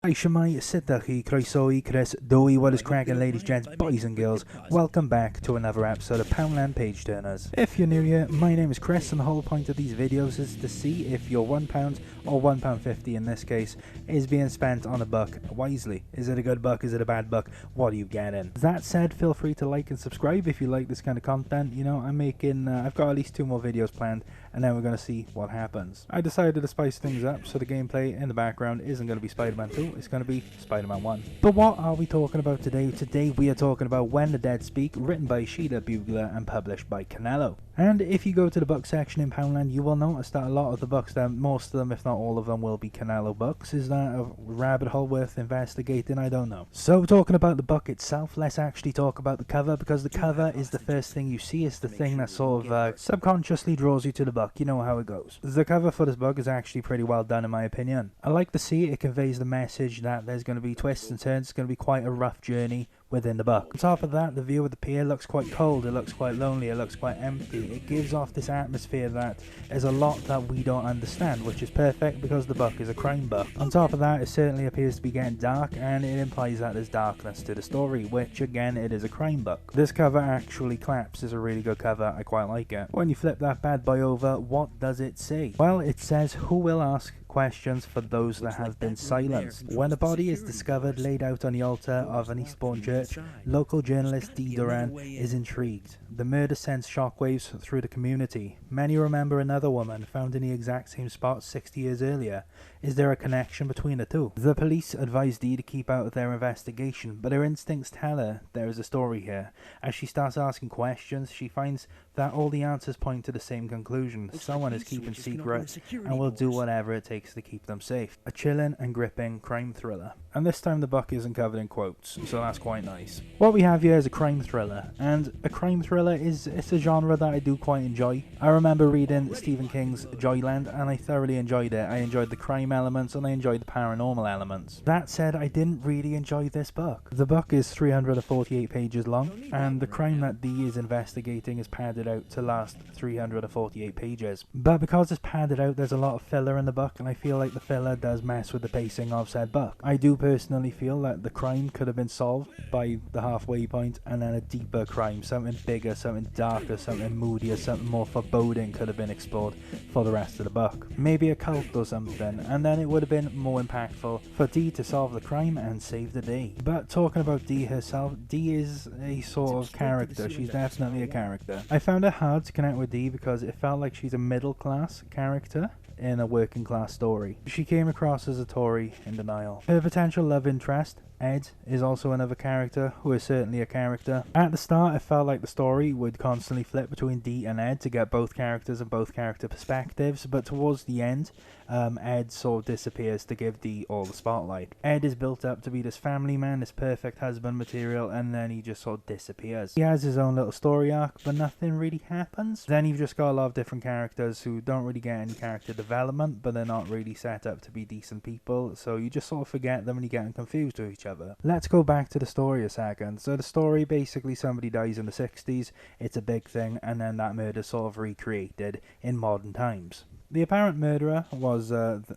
Hi Shemai, Sitachi, Croeso, Chris, Doi, what is cracking, ladies, gents, boys and girls. Welcome back to another episode of Poundland Page Turners. If you're new here, my name is Chris and the whole point of these videos is to see if your £1 or £1.50 in this case is being spent on a buck wisely. Is it a good buck? Is it a bad buck? What are you getting? That said, feel free to like and subscribe if you like this kind of content. You know, I've got at least 2 more videos planned and then we're going to see what happens. I decided to spice things up so the gameplay in the background isn't going to be Spider-Man 2. It's going to be Spider-Man 1. But what are we talking about today? Today we are talking about When the Dead Speak, written by Sheila Bugler and published by Helo. And if you go to the book section in Poundland, you will notice that a lot of the books, most of them, if not all of them, will be Helo books. Is that a rabbit hole worth investigating? I don't know. So talking about the book itself, let's actually talk about the cover, because the cover is the first thing you see. It's the thing that sort of subconsciously draws you to the book. You know how it goes. The cover for this book is actually pretty well done in my opinion. I like to see it conveys the message that there's going to be twists and turns. It's going to be quite a rough journey within the book. On top of that, the view of the pier looks quite cold, it looks quite lonely, it looks quite empty. It gives off this atmosphere that there's a lot that we don't understand, which is perfect because the book is a crime book. On top of that, it certainly appears to be getting dark, and it implies that there's darkness to the story, which again, it is a crime book. This cover actually claps. It's a really good cover. I quite like it. When you flip that bad boy over, what does it say? Well, it says, "Who will ask questions for those that have been silenced?" When a body is discovered laid out on the altar of an Eastbourne church, local journalist Dee Duran is intrigued. The murder sends shockwaves through the community. Many remember another woman found in the exact same spot 60 years earlier. Is there a connection between the two? The police advise Dee to keep out of their investigation, but her instincts tell her there is a story here. As she starts asking questions, she finds that all the answers point to the same conclusion. Someone is keeping secrets and will do whatever it takes to keep them safe. A chilling and gripping crime thriller. And this time the book isn't covered in quotes, so that's quite nice. What we have here is a crime thriller, and a crime thriller it's a genre that I do quite enjoy. I remember reading Stephen King's Joyland and I thoroughly enjoyed it. I enjoyed the crime elements and I enjoyed the paranormal elements. That said, I didn't really enjoy this book. The book is 348 pages long, and the crime that Dee is investigating is padded out to last 348 pages. But because it's padded out, there's a lot of filler in the book, and I feel like the filler does mess with the pacing of said book. I do personally feel that the crime could have been solved by the halfway point, and then a deeper crime, something bigger, something darker, something moodier, something more foreboding could have been explored for the rest of the book. Maybe a cult or something, and then it would have been more impactful for Dee to solve the crime and save the day. But talking about Dee herself, Dee is a sort of character. She's definitely a character. I found it hard to connect with Dee because it felt like she's a middle class character in a working class story. She came across as a Tory in denial. Her potential love interest, Ed, is also another character who is certainly a character. At the start, it felt like the story would constantly flip between Dee and Ed to get both characters and both character perspectives, but towards the end, Ed sort of disappears to give Dee all the spotlight. Ed is built up to be this family man, this perfect husband material, and then he just sort of disappears. He has his own little story arc, but nothing really happens. Then you've just got a lot of different characters who don't really get any character development, but they're not really set up to be decent people, so you just sort of forget them and you get them confused with each other. Let's go back to the story a second. So the story, basically somebody dies in the 60s, it's a big thing, and then that murder sort of recreated in modern times. The apparent murderer was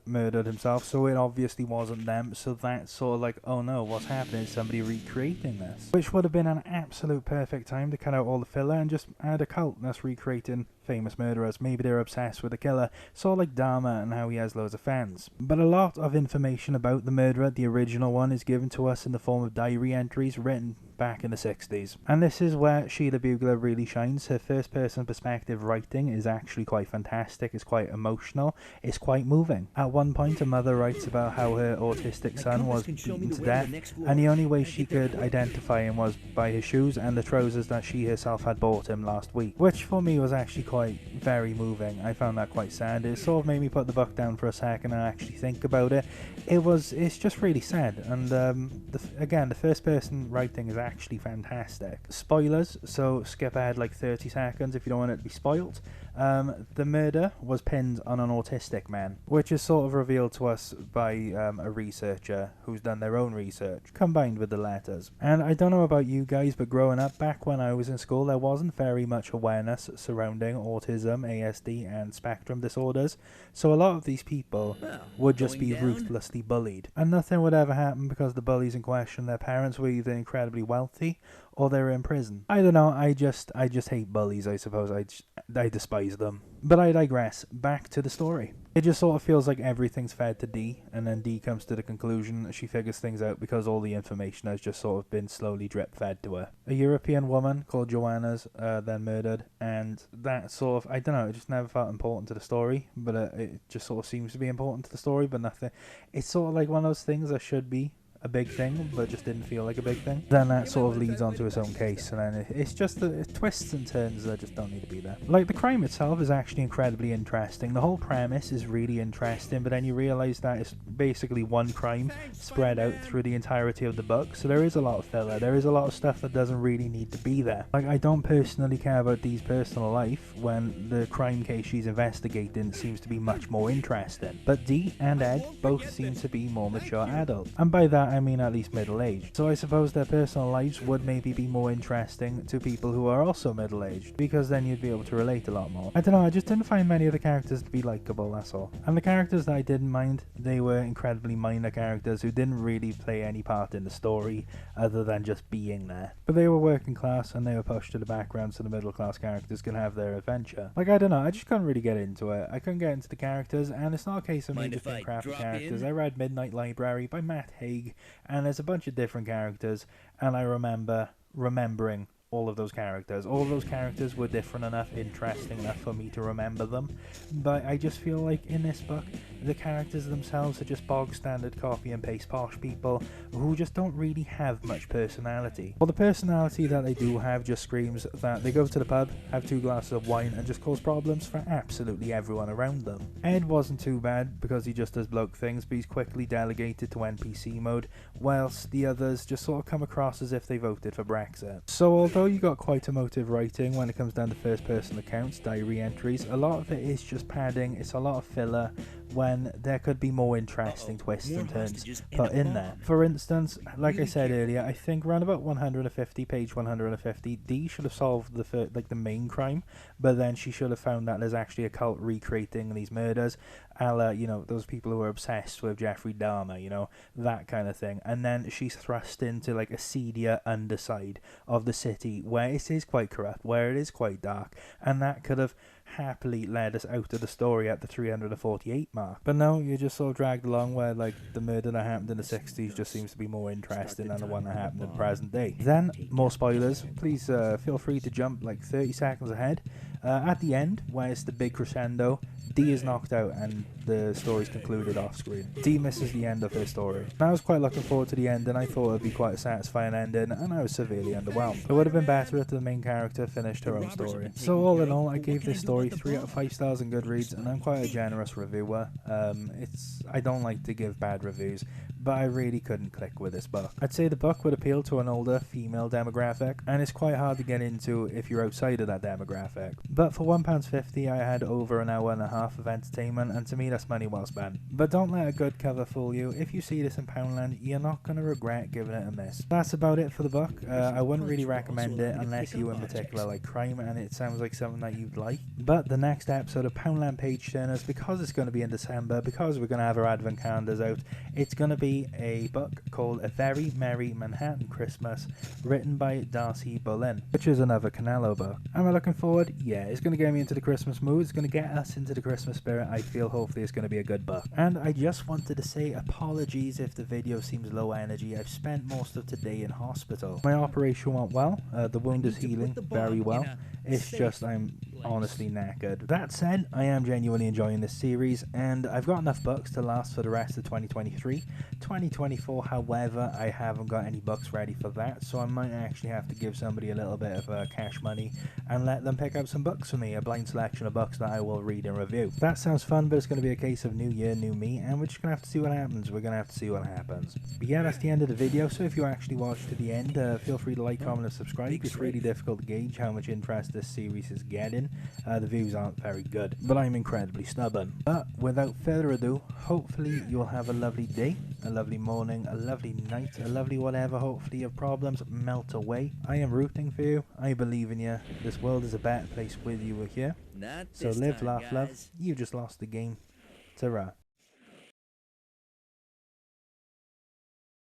murdered himself, so it obviously wasn't them, so that's sort of like, oh no, what's happening? Is somebody recreating this? Which would have been an absolute perfect time to cut out all the filler and just add a cult that's recreating famous murderers. Maybe they're obsessed with the killer, sort of like Dahmer and how he has loads of fans. But a lot of information about the murderer, the original one, is given to us in the form of diary entries written back in the 60s. And this is where Sheila Bugler really shines. Her first person perspective writing is actually quite fantastic, it's quite emotional, it's quite moving. At one point a mother writes about how her autistic son was beaten to death, and the only way she could identify him was by his shoes and the trousers that she herself had bought him last week, which for me was actually quite very moving. I found that quite sad. It sort of made me put the book down for a second and actually think about it. It's just really sad, and again, the first person writing is actually fantastic. Spoilers, so skip ahead like 30 seconds if you don't want it to be spoiled. The murder was pinned on an autistic man, which is sort of revealed to us by a researcher who's done their own research, combined with the letters. And I don't know about you guys, but growing up, back when I was in school, there wasn't very much awareness surrounding autism, ASD, and spectrum disorders, so a lot of these people would just be ruthlessly bullied. And nothing would ever happen because the bullies in question, their parents were either incredibly wealthy or they were in prison. I don't know, I just hate bullies, I suppose. I despise them. But I digress. Back to the story. It just sort of feels like everything's fed to Dee, and then Dee comes to the conclusion she figures things out because all the information has just sort of been slowly drip-fed to her. A European woman called Joanna's then murdered, and that sort of, I don't know, it just never felt important to the story, but it just sort of seems to be important to the story, but nothing. It's sort of like one of those things that should be a big thing, but just didn't feel like a big thing. Then that sort of leads on to its own case, and then it's just the twists and turns that just don't need to be there. Like, the crime itself is actually incredibly interesting. The whole premise is really interesting, but then you realise that it's basically one crime spread out through the entirety of the book, so there is a lot of filler. There is a lot of stuff that doesn't really need to be there. Like, I don't personally care about Dee's personal life when the crime case she's investigating seems to be much more interesting. But Dee and Ed both seem to be more mature adults, and by that I mean at least middle-aged. So I suppose their personal lives would maybe be more interesting to people who are also middle-aged, because then you'd be able to relate a lot more. I don't know, I just didn't find many of the characters to be likeable, that's all. And the characters that I didn't mind, they were incredibly minor characters who didn't really play any part in the story other than just being there. But they were working class and they were pushed to the background so the middle class characters can have their adventure. Like, I don't know, I just couldn't really get into it. I couldn't get into the characters, and it's not a case of me just being crappy characters. I read Midnight Library by Matt Haig, and there's a bunch of different characters, and I remember remembering all of those characters. All of those characters were different enough, interesting enough for me to remember them, but I just feel like in this book, the characters themselves are just bog standard copy and paste posh people who just don't really have much personality. Well, the personality that they do have just screams that they go to the pub, have 2 glasses of wine, and just cause problems for absolutely everyone around them. Ed wasn't too bad because he just does bloke things, but he's quickly delegated to NPC mode, whilst the others just sort of come across as if they voted for Brexit. So although you got quite emotive writing when it comes down to first person accounts, diary entries, a lot of it is just padding. It's a lot of filler when there could be more interesting twists and turns put in there. For instance, like I said earlier, I think around about 150, page 150, Dee should have solved the main crime, but then she should have found that there's actually a cult recreating these murders, a la, you know, those people who are obsessed with Jeffrey Dahmer, you know, that kind of thing. And then she's thrust into like a seedier underside of the city where it is quite corrupt, where it is quite dark, and that could have happily led us out of the story at the 348 mark. But no, you're just sort of dragged along where like the murder that happened in the 60s just seems to be more interesting than the one that happened in the present day. Then, more spoilers, please feel free to jump like 30 seconds ahead. At the end, where it's the big crescendo, Dee is knocked out and the story's concluded off screen. Dee misses the end of her story. I was quite looking forward to the end, and I thought it would be quite a satisfying ending, and I was severely underwhelmed. It would have been better if the main character finished her own story. So all in all, I gave this story 3 out of 5 stars in Goodreads, and I'm quite a generous reviewer. I don't like to give bad reviews, but I really couldn't click with this book. I'd say the book would appeal to an older female demographic, and it's quite hard to get into if you're outside of that demographic. But for £1.50 I had over an hour and a half of entertainment, and to me that's money well spent. But don't let a good cover fool you. If you see this in Poundland, you're not going to regret giving it a miss. That's about it for the book. I wouldn't really recommend it unless you in particular like crime and it sounds like something that you'd like. But the next episode of Poundland Page Turners, because it's going to be in December, because we're going to have our advent calendars out, it's going to be a book called A Very Merry Manhattan Christmas, written by Darcy Boleyn, which is another Canelo book. Am I looking forward? Yeah, it's going to get me into the Christmas mood. It's going to get us into the Christmas spirit. I feel hopefully it's going to be a good book. And I just wanted to say apologies if the video seems low energy. I've spent most of today in hospital. My operation went well. The wound is healing very well. It's just I'm honestly knackered. That said, I am genuinely enjoying this series, and I've got enough books to last for the rest of 2023. 2024, however, I haven't got any books ready for that, so I might actually have to give somebody a little bit of cash money and let them pick up some books for me, a blind selection of books that I will read and review. That sounds fun, but it's going to be a case of new year, new me, and we're just going to have to see what happens. We're going to have to see what happens. But yeah, that's the end of the video, so if you actually watched to the end, feel free to like, comment, and subscribe. It's really difficult to gauge how much interest this series is getting. the views aren't very good, but I'm incredibly stubborn. But without further ado, hopefully you'll have a lovely day, a lovely morning, a lovely night, a lovely whatever. Hopefully your problems melt away. I am rooting for you. I believe in you. This world is a better place with you here. So live, laugh, love. You just lost the game. Ta-ra.